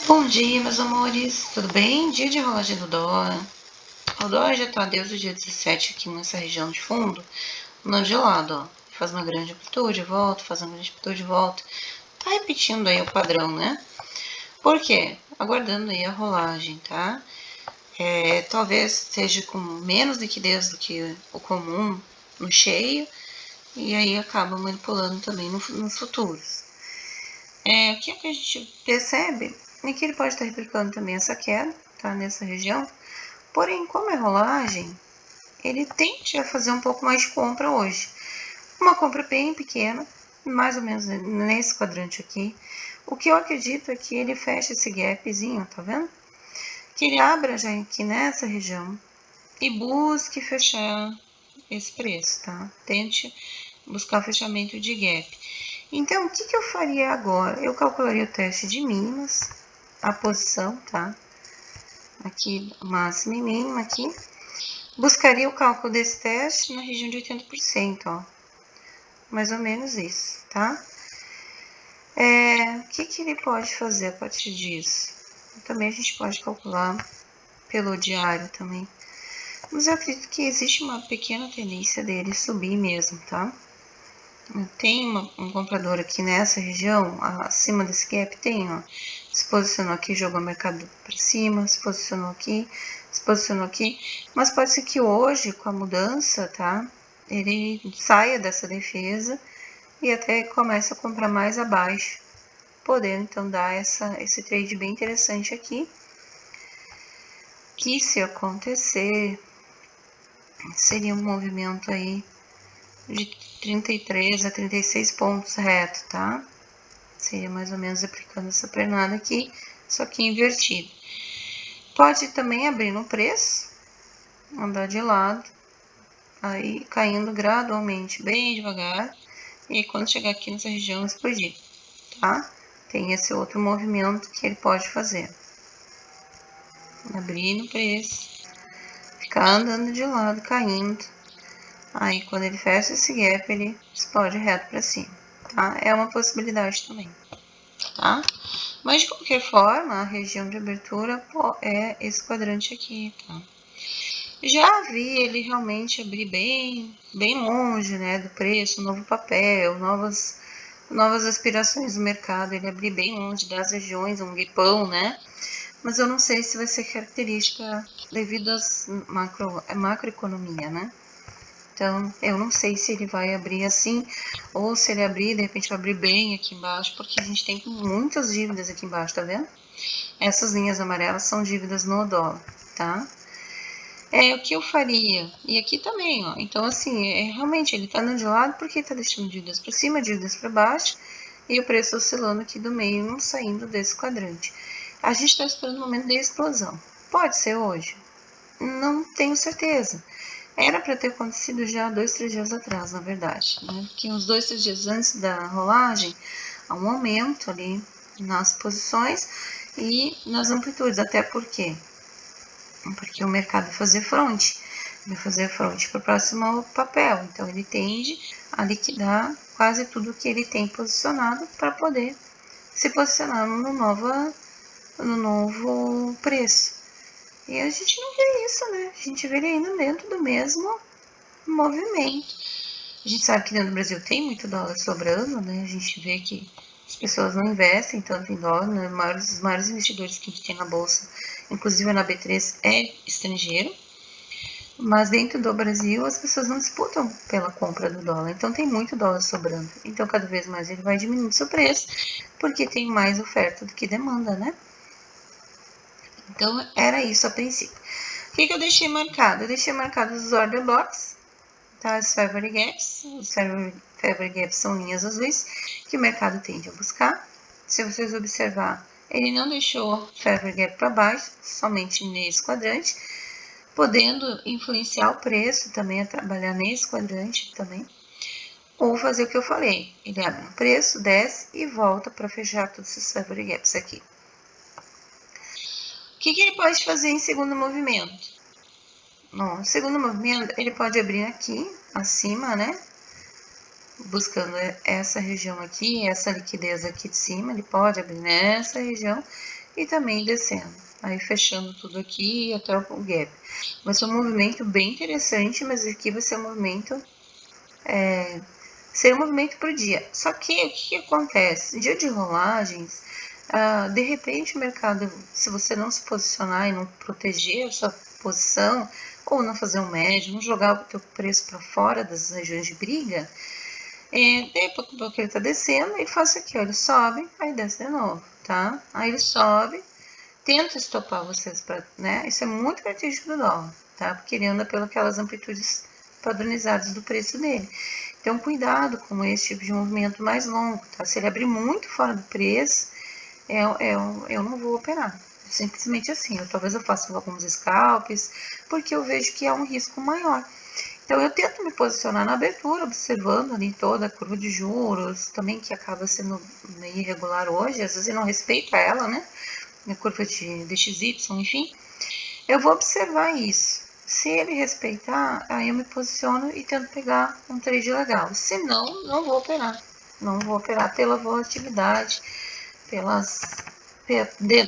Bom dia, meus amores, tudo bem? Dia de rolagem do dólar. O dólar já tá desde o dia 17 aqui nessa região de fundo, no de lado, ó. Faz uma grande amplitude, volta, faz uma grande amplitude, volta. Tá repetindo aí o padrão, né? Por quê? Aguardando aí a rolagem, tá? Talvez esteja com menos liquidez do que o comum no cheio, e aí acaba manipulando também nos futuros. O que a gente percebe é que ele pode estar replicando também essa queda, tá? Nessa região. Porém, como é rolagem, ele tende a fazer um pouco mais de compra hoje. Uma compra bem pequena, mais ou menos nesse quadrante aqui. O que eu acredito é que ele feche esse gapzinho, tá vendo? Que ele abra já aqui nessa região e busque fechar esse preço, tá? Tente buscar fechamento de gap. Então, o que eu faria agora? Eu calcularia o teste de mínimas, a posição, tá? Aqui, máxima e mínima aqui. Buscaria o cálculo desse teste na região de 80%, ó. Mais ou menos isso, tá? O que ele pode fazer a partir disso? Também a gente pode calcular pelo diário também. Mas eu acredito que existe uma pequena tendência dele subir mesmo, tá? Tem um comprador aqui nessa região, acima desse gap, tem, ó. Se posicionou aqui, jogou o mercado para cima, se posicionou aqui, mas pode ser que hoje, com a mudança, tá, ele saia dessa defesa e até comece a comprar mais abaixo, podendo então dar esse trade bem interessante aqui, que se acontecer, seria um movimento aí de 33 a 36 pontos reto, tá? Seria mais ou menos aplicando essa pernada aqui, só que invertido. Pode também abrir no preço, andar de lado, aí caindo gradualmente, bem devagar, e aí quando chegar aqui nessa região explodir, tá? Tem esse outro movimento que ele pode fazer. Abrir no preço, ficar andando de lado, caindo. Aí quando ele fecha esse gap, ele explode reto para cima, tá? É uma possibilidade também, tá? Mas de qualquer forma, a região de abertura é esse quadrante aqui, tá? Já vi ele realmente abrir bem longe, né, do preço, novo papel, novas aspirações do mercado, ele abrir bem longe das regiões, um guipão, né? Mas eu não sei se vai ser característica devido às macroeconomia, né? Então, eu não sei se ele vai abrir assim, ou se ele abrir, de repente vai abrir bem aqui embaixo, porque a gente tem muitas dívidas aqui embaixo, tá vendo? Essas linhas amarelas são dívidas no dólar, tá? O que eu faria? E aqui também, ó. Então, assim, realmente ele tá andando de lado porque tá deixando dívidas para cima, dívidas para baixo, e o preço oscilando aqui do meio, não saindo desse quadrante. A gente está esperando o momento da explosão. Pode ser hoje? Não tenho certeza. Era para ter acontecido já 2, 3 dias atrás, na verdade, né? Porque uns 2, 3 dias antes da rolagem, há um aumento ali nas posições e nas amplitudes. Até porque o mercado vai fazer fronte para o próximo papel. Então, ele tende a liquidar quase tudo que ele tem posicionado para poder se posicionar no novo preço. E a gente não vê isso, né? A gente vê ele ainda dentro do mesmo movimento. A gente sabe que dentro do Brasil tem muito dólar sobrando, né? A gente vê que as pessoas não investem tanto em dólar, né? Os maiores investidores que a gente tem na bolsa, inclusive na B3, é estrangeiro. Mas dentro do Brasil, as pessoas não disputam pela compra do dólar. Então, tem muito dólar sobrando. Então, cada vez mais ele vai diminuindo seu preço, porque tem mais oferta do que demanda, né? Então, era isso a princípio. O que eu deixei marcado? Eu deixei marcado os order blocks, tá? Os favorite gaps. Os favorite gaps são linhas azuis que o mercado tende a buscar. Se vocês observar, ele não deixou favorite gap para baixo, somente nesse quadrante, podendo influenciar o preço também, a trabalhar nesse quadrante também. Ou fazer o que eu falei, ele abre no preço, desce e volta para fechar todos esses favorite gaps aqui. O que ele pode fazer em segundo movimento? No segundo movimento, ele pode abrir aqui, acima, né? Buscando essa região aqui, essa liquidez aqui de cima, ele pode abrir nessa região e também descendo. Aí fechando tudo aqui até o gap. Vai ser um movimento bem interessante, mas aqui vai ser um movimento... ser um movimento por dia. Só que o que acontece? Dia de rolagens, de repente o mercado, se você não se posicionar e não proteger a sua posição, ou não fazer um médio, não jogar o teu preço para fora das regiões de briga, depois que ele está descendo, ele faz isso aqui, ó, ele sobe, aí desce de novo, tá? Aí ele sobe, tenta estopar vocês, né? Isso é muito característico do dólar, tá? Porque ele anda pelas amplitudes padronizadas do preço dele. Então, cuidado com esse tipo de movimento mais longo, tá? Se ele abrir muito fora do preço, eu não vou operar. Simplesmente assim, talvez eu faça alguns scalps, porque eu vejo que há um risco maior. Então, eu tento me posicionar na abertura, observando ali toda a curva de juros, também que acaba sendo meio irregular hoje, às vezes eu não respeito ela, né? A curva de DXY, enfim. Eu vou observar isso. Se ele respeitar, aí eu me posiciono e tento pegar um trade legal. Se não, não vou operar. Não vou operar pela volatilidade,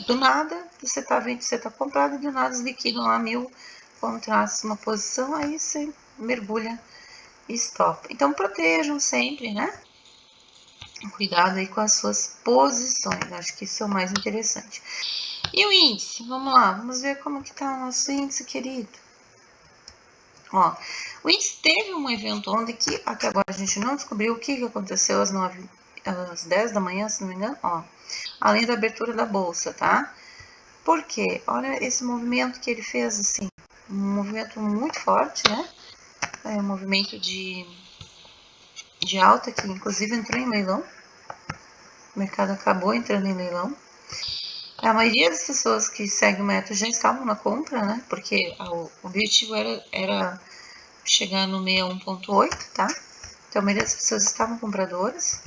do nada, você tá vendo que você tá comprado e do nada eles liquidam lá 1000 contratos uma posição, aí você mergulha e stop. Então protejam sempre, né? Cuidado aí com as suas posições, acho que isso é o mais interessante. E o índice? Vamos lá, vamos ver como que tá o nosso índice, querido. Ó, o índice teve um evento ontem que até agora a gente não descobriu o que aconteceu às 10 da manhã, se não me engano, ó. Além da abertura da bolsa, tá? Por quê? Olha esse movimento que ele fez, assim, um movimento muito forte, né? Um movimento de alta que inclusive entrou em leilão. O mercado acabou entrando em leilão. A maioria das pessoas que seguem o método já estavam na compra, né? Porque o objetivo era chegar no 61.8, tá? Então a maioria das pessoas estavam compradoras.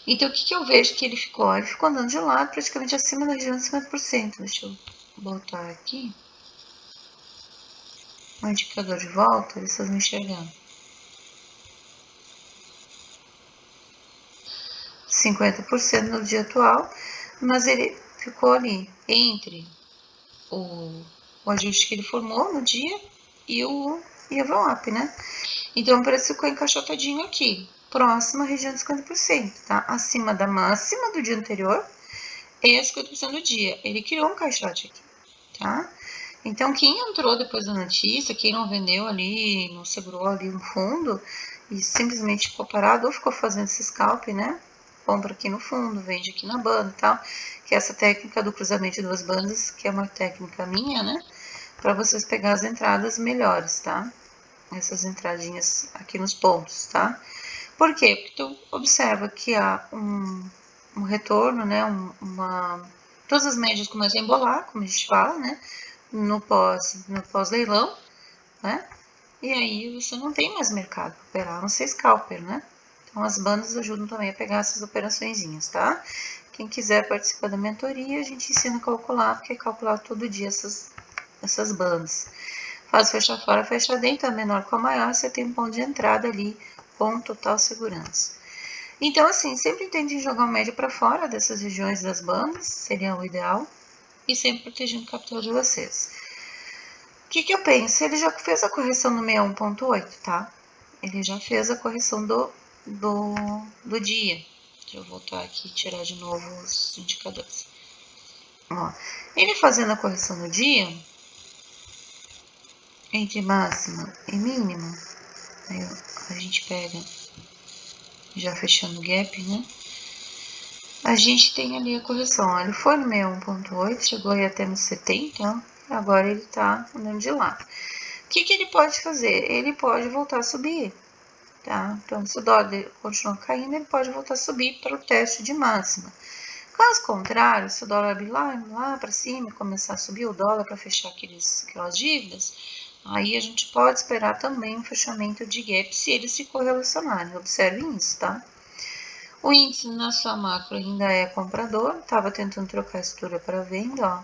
Então o que eu vejo que ele ficou? Ele ficou andando de lado, praticamente acima da região de 50%. Deixa eu botar aqui. O indicador de volta, vocês estão enxergando. 50% no dia atual, mas ele ficou ali entre o ajuste que ele formou no dia e a VWAP, né? Então o preço ficou encaixotadinho aqui, próximo à região de 50%, tá? Acima da máxima do dia anterior e 50% do dia. Ele criou um caixote aqui, tá? Então quem entrou depois da notícia, quem não vendeu ali, não segurou ali um fundo e simplesmente ficou parado ou ficou fazendo esse scalp, né? Compra aqui no fundo, vende aqui na banda e tal, que é essa técnica do cruzamento de duas bandas, que é uma técnica minha, né? Para vocês pegar as entradas melhores, tá? Essas entradinhas aqui nos pontos, tá? Por quê? Porque tu observa que há um retorno, né? Todas as médias começam a embolar, como a gente fala, né? No pós-leilão, né? E aí você não tem mais mercado para operar, não ser scalper, né? Então as bandas ajudam também a pegar essas operaçõezinhas, tá? Quem quiser participar da mentoria, a gente ensina a calcular, porque é calcular todo dia essas bandas. Faz fechar fora, fechar dentro, a menor com a maior, você tem um ponto de entrada ali com total segurança. Então, assim, sempre tentem jogar o médio para fora dessas regiões das bandas, seria o ideal, e sempre protegendo o capital de vocês. O que eu penso? Ele já fez a correção no 61.8, tá? Ele já fez a correção do dia. Deixa eu voltar aqui e tirar de novo os indicadores. Ó, ele fazendo a correção no dia, entre máxima e mínima, aí a gente pega, já fechando o gap, né? A gente tem ali a correção, ó, ele foi no 61.8, chegou aí até no 70, ó, agora ele tá andando de lado. O que ele pode fazer? Ele pode voltar a subir, tá? Então, se o dólar continuar caindo, ele pode voltar a subir para o teste de máxima. Caso contrário, se o dólar abrir lá para cima e começar a subir o dólar para fechar aquelas dívidas, aí a gente pode esperar também um fechamento de gap se eles se correlacionarem. Observem isso, tá? O índice na sua macro ainda é comprador, estava tentando trocar a estrutura para venda, ó.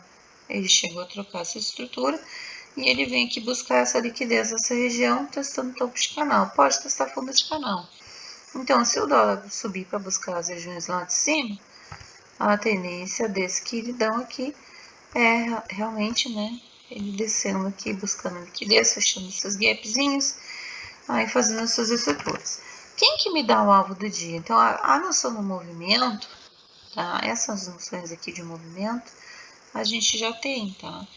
Ele chegou a trocar essa estrutura e ele vem aqui buscar essa liquidez nessa região, testando topo de canal. Pode testar fundo de canal. Então, se o dólar subir para buscar as regiões lá de cima, a tendência desse queridão aqui é realmente, né, ele descendo aqui, buscando liquidez, fechando esses gapzinhos, aí fazendo as suas estruturas. Quem que me dá o alvo do dia? Então, a noção do movimento, tá? Essas noções aqui de movimento, a gente já tem, tá?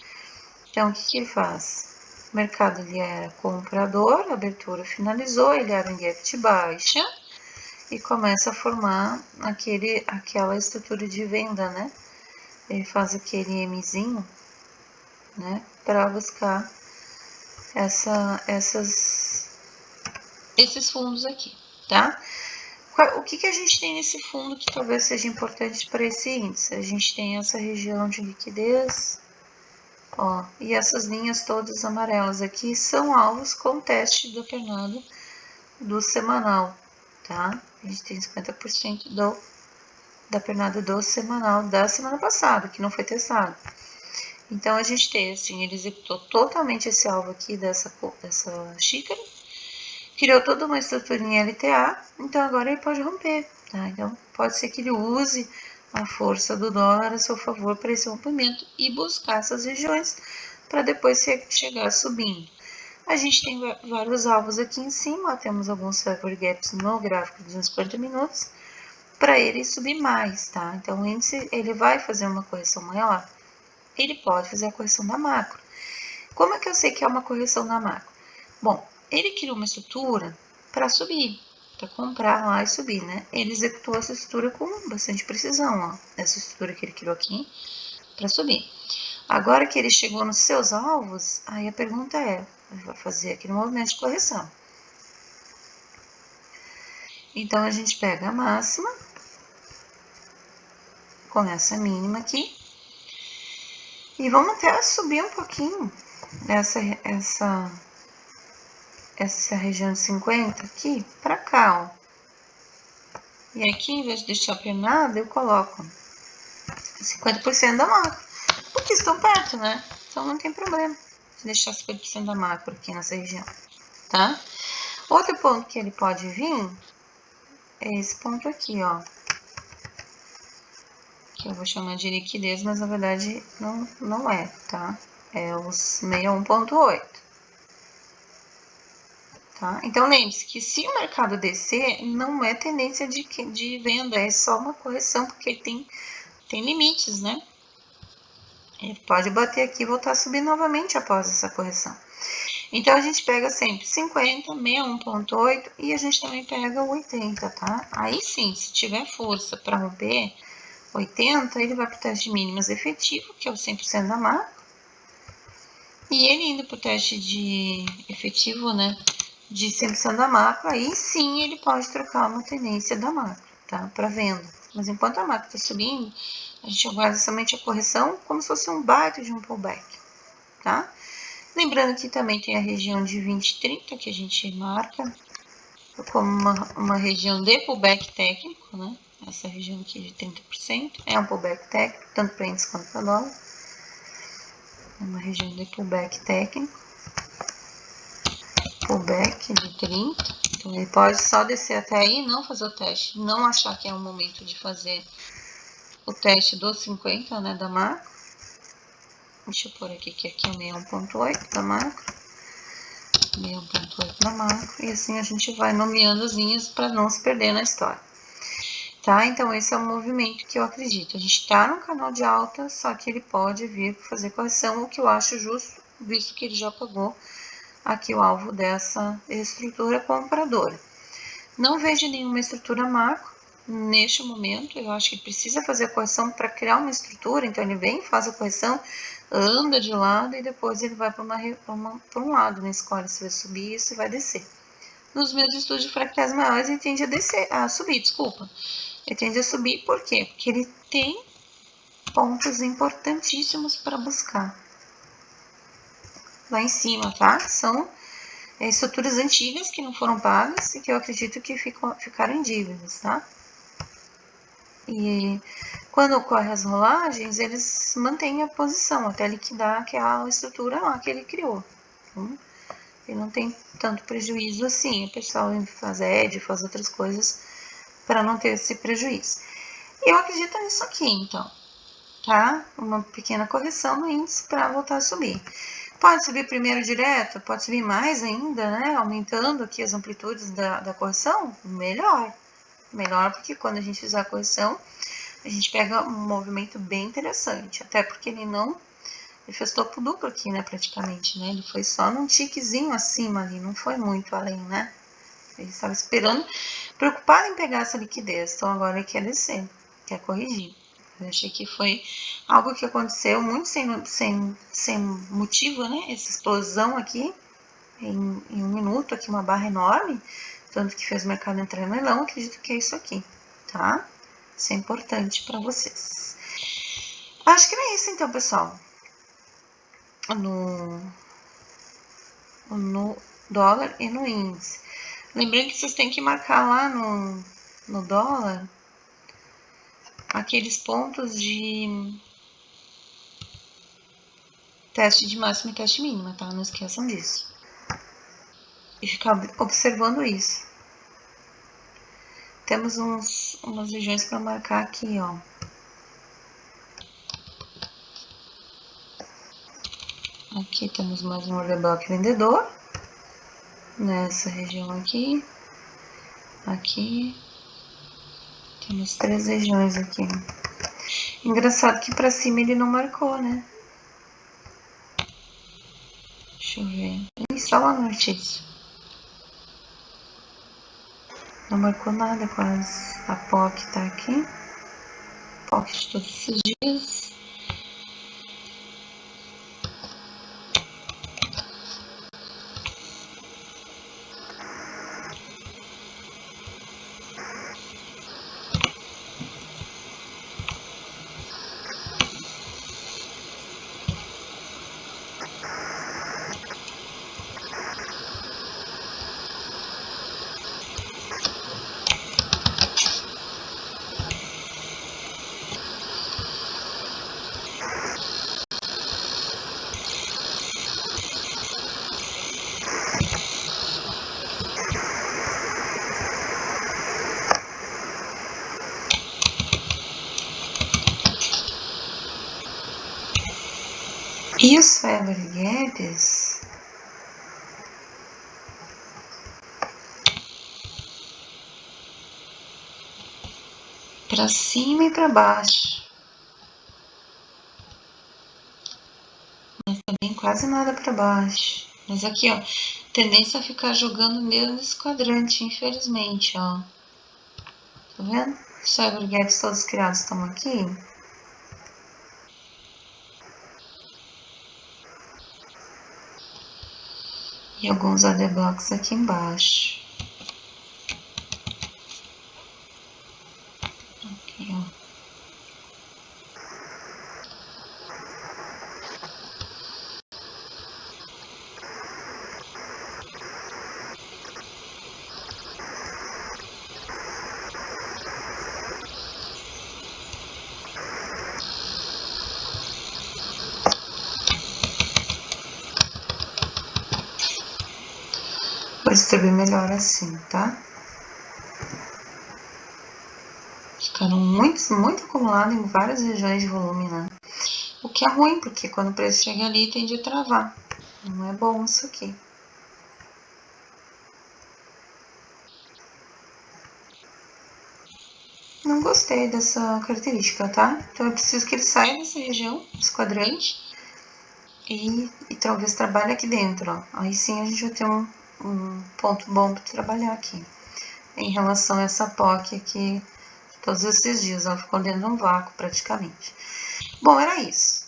Então, o que que ele faz? O mercado ele era comprador, a abertura finalizou, ele abre em gap de baixa e começa a formar aquela estrutura de venda, né? Ele faz aquele Mzinho, né? Para buscar esses fundos aqui, tá? O que a gente tem nesse fundo que talvez seja importante para esse índice? A gente tem essa região de liquidez, ó, e essas linhas todas amarelas aqui são alvos com teste da pernada do semanal, tá? A gente tem 50% da pernada do semanal da semana passada, que não foi testado. Então, a gente tem, assim, ele executou totalmente esse alvo aqui dessa xícara, criou toda uma estrutura em LTA, então agora ele pode romper, tá? Então, pode ser que ele use a força do dólar a seu favor para esse rompimento e buscar essas regiões para depois chegar subindo. A gente tem vários alvos aqui em cima, ó, temos alguns favor gaps no gráfico de 240 minutos, para ele subir mais, tá? Então, o índice ele vai fazer uma correção maior, ele pode fazer a correção da macro. Como é que eu sei que é uma correção da macro? Bom, ele criou uma estrutura para subir, para comprar lá e subir, né? Ele executou essa estrutura com bastante precisão, ó. Essa estrutura que ele criou aqui para subir. Agora que ele chegou nos seus alvos, aí a pergunta é, ele vai fazer aquele movimento de correção. Então, a gente pega a máxima com essa mínima aqui e vamos até subir um pouquinho essa região de 50 aqui para cá, ó. E aqui, em vez de deixar pernada, eu coloco 50% da macro, porque estão perto, né? Então não tem problema de deixar 50% da macro aqui nessa região, tá? Outro ponto que ele pode vir é esse ponto aqui, ó. Que eu vou chamar de liquidez, mas na verdade não é, tá? É os 61,8. Tá? Então, lembre-se que se o mercado descer, não é tendência de venda, é só uma correção, porque tem limites, né? Ele pode bater aqui e voltar a subir novamente após essa correção. Então, a gente pega sempre 50, 61,8 e a gente também pega o 80, tá? Aí sim, se tiver força para romper 80, ele vai para o teste de mínimas efetivo, que é o 100% da macro. E ele indo para o teste de efetivo, né? De 100% da macro, aí sim ele pode trocar uma tendência da macro, tá? Para venda. Mas enquanto a macro está subindo, a gente aguarda somente a correção como se fosse um baita de um pullback, tá? Lembrando que também tem a região de 20 e 30 que a gente marca como uma região de pullback técnico, né? Essa região aqui de 30% é um pullback técnico, tanto para índice quanto para dólar. É uma região de pullback técnico. Pullback de 30. Então, ele pode só descer até aí, não fazer o teste, não achar que é o momento de fazer o teste dos 50, né, da macro. Deixa eu pôr aqui que aqui é 61,8 da macro. 61,8 da macro. E assim a gente vai nomeando as linhas para não se perder na história. Tá? Então, esse é o movimento que eu acredito. A gente está no canal de alta, só que ele pode vir fazer correção, o que eu acho justo, visto que ele já pagou aqui o alvo dessa estrutura compradora. Não vejo nenhuma estrutura macro neste momento, eu acho que ele precisa fazer a correção para criar uma estrutura, então ele vem, faz a correção, anda de lado e depois ele vai para um lado, né? Escolhe se vai subir ou se vai descer. Nos meus estudos de fractais maiores, ele tende a subir, desculpa. Ele tende a subir por quê? Porque ele tem pontos importantíssimos para buscar lá em cima, tá? São estruturas antigas que não foram pagas e que eu acredito que ficaram em dívidas, tá? E quando ocorrem as rolagens, eles mantêm a posição até liquidar aquela estrutura lá que ele criou. Então, ele não tem tanto prejuízo assim. O pessoal faz edge, faz outras coisas para não ter esse prejuízo. E eu acredito nisso aqui, então, tá? Uma pequena correção no índice para voltar a subir. Pode subir primeiro direto, pode subir mais ainda, né? Aumentando aqui as amplitudes da correção, melhor. Melhor porque quando a gente fizer a correção, a gente pega um movimento bem interessante. Até porque ele fez topo duplo aqui, né, praticamente, né? Ele foi só num tiquezinho acima ali, não foi muito além, né? Ele estava esperando, preocupado em pegar essa liquidez. Então agora ele quer descer, quer corrigir. Eu achei que foi algo que aconteceu muito sem motivo, né? Essa explosão aqui em um minuto, aqui uma barra enorme, tanto que fez o mercado entrar em leilão. Acredito que é isso aqui, tá? Isso é importante para vocês. Acho que é isso então, pessoal. No dólar e no índice. Lembrando que vocês têm que marcar lá no dólar aqueles pontos de teste de máxima e teste mínima, tá? Não esqueçam disso. E ficar observando isso. Temos umas regiões para marcar aqui, ó. Aqui temos mais um order block vendedor. Nessa região aqui. Aqui. Temos 3 regiões aqui. Engraçado que para cima ele não marcou, né? Deixa eu ver. Só lá no notícia. Não marcou nada quase. A POC tá aqui. POC de todos esses dias. E os Family Gaps para cima e para baixo, mas também quase nada para baixo. Mas aqui, ó, tendência a ficar jogando mesmo nesse quadrante, infelizmente, ó. Tá vendo? Os Family Gaps todos criados estão aqui. E alguns order blocks aqui embaixo. Aqui, ó. Vou distribuir melhor assim, tá? Ficaram muito acumulados em várias regiões de volume, né? O que é ruim, porque quando o preço chega ali, tende a travar. Não é bom isso aqui. Não gostei dessa característica, tá? Então eu preciso que ele saia dessa região, desse quadrante, e talvez trabalhe aqui dentro, ó. Aí sim a gente vai ter um ponto bom para trabalhar aqui. Em relação a essa POC aqui, todos esses dias, ela ficou dentro de um vácuo praticamente. Bom, era isso.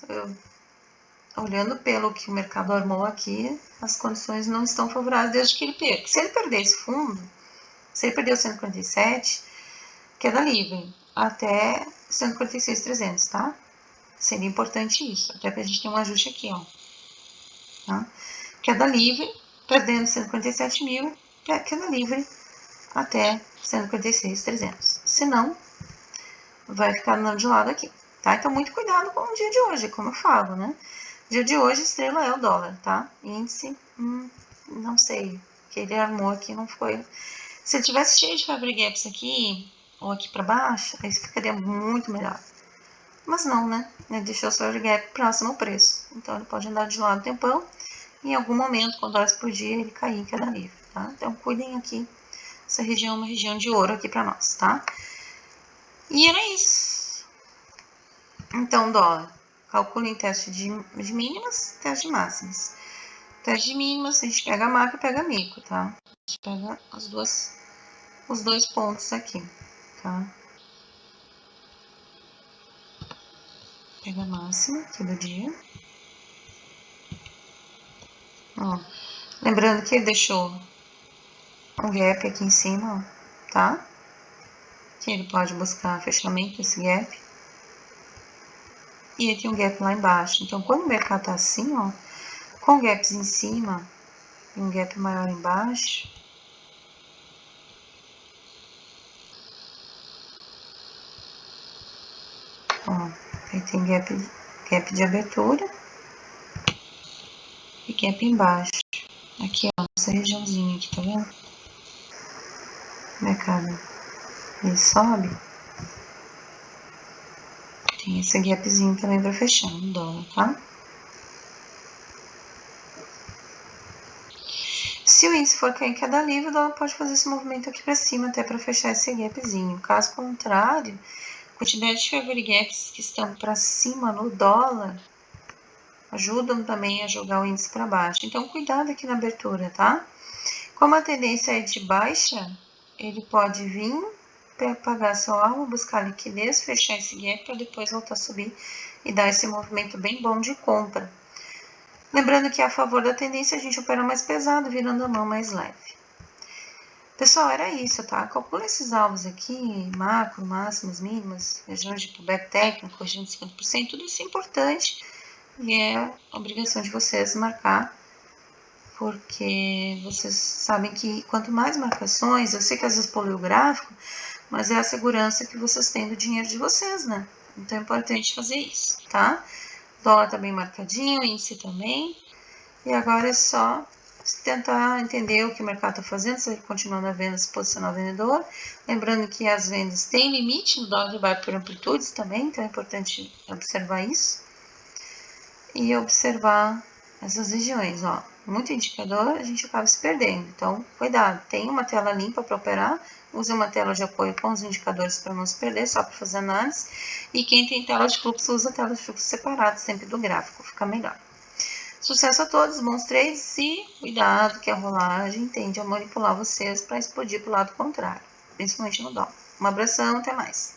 Olhando pelo que o mercado armou aqui, as condições não estão favoráveis desde que ele perca. Se ele perder esse fundo, se ele perder o 147, queda livre até 146.300, tá? Seria importante isso, até pra gente ter um ajuste aqui, ó. Tá? Queda livre, perdendo 147 mil, queda livre até 146.300. Se não, vai ficar andando de lado aqui, tá? Então, muito cuidado com o dia de hoje, como eu falo, né? Dia de hoje, estrela é o dólar, tá? Índice, não sei. Que ele armou aqui não foi. Se ele tivesse cheio de Fabry Gaps aqui, ou aqui para baixo, aí ficaria muito melhor. Mas não, né? Ele deixou o seu gap próximo ao preço. Então ele pode andar de lado um tempão. E em algum momento, quando horas por dia, ele cair em queda livre, tá? Então cuidem aqui. Essa região é uma região de ouro aqui para nós, tá? E era isso. Então, dólar. Calculem teste de mínimas, teste de máximas. Teste de mínimas, a gente pega a macro e pega a micro, tá? A gente pega os dois pontos aqui, tá? Pega a máxima aqui do dia. Ó, lembrando que ele deixou um gap aqui em cima, ó, tá? Que ele pode buscar fechamento desse gap. E aqui um gap lá embaixo. Então, quando o mercado tá assim, ó, com gaps em cima e um gap maior embaixo, ó, aí tem gap de abertura e gap embaixo. Aqui, ó, essa regiãozinha aqui, tá vendo? O mercado, ele sobe. Tem esse gapzinho também para fechar no dólar, tá? Se o índice for cair em queda livre, o dólar pode fazer esse movimento aqui para cima até para fechar esse gapzinho. Caso contrário, a quantidade de favor gaps que estão para cima no dólar ajudam também a jogar o índice para baixo. Então, cuidado aqui na abertura, tá? Como a tendência é de baixa, ele pode vir pagar seu alvo, buscar liquidez, fechar esse gap para depois voltar a subir e dar esse movimento bem bom de compra. Lembrando que a favor da tendência a gente opera mais pesado, virando a mão mais leve. Pessoal, era isso, tá? Calcula esses alvos aqui, macro, máximas, mínimas, regiões de pullback técnico, região de 50%, tudo isso é importante e é obrigação de vocês marcar, porque vocês sabem que quanto mais marcações, eu sei que às vezes polui o gráfico, mas é a segurança que vocês têm do dinheiro de vocês, né? Então é importante fazer isso, tá? O dólar tá bem marcadinho, o índice também. E agora é só tentar entender o que o mercado está fazendo, se ele continua na venda, se posicionar vendedor. Lembrando que as vendas têm limite, no dólar vai por amplitudes também, então é importante observar isso. E observar essas regiões, ó. Muito indicador, a gente acaba se perdendo. Então, cuidado, tem uma tela limpa para operar, use uma tela de apoio com os indicadores para não se perder, só para fazer análise. E quem tem tela de fluxo, usa tela de fluxo separada sempre do gráfico, fica melhor. Sucesso a todos, bons trades e cuidado que a rolagem tende a manipular vocês para explodir para o lado contrário, principalmente no dólar. Um abração, até mais.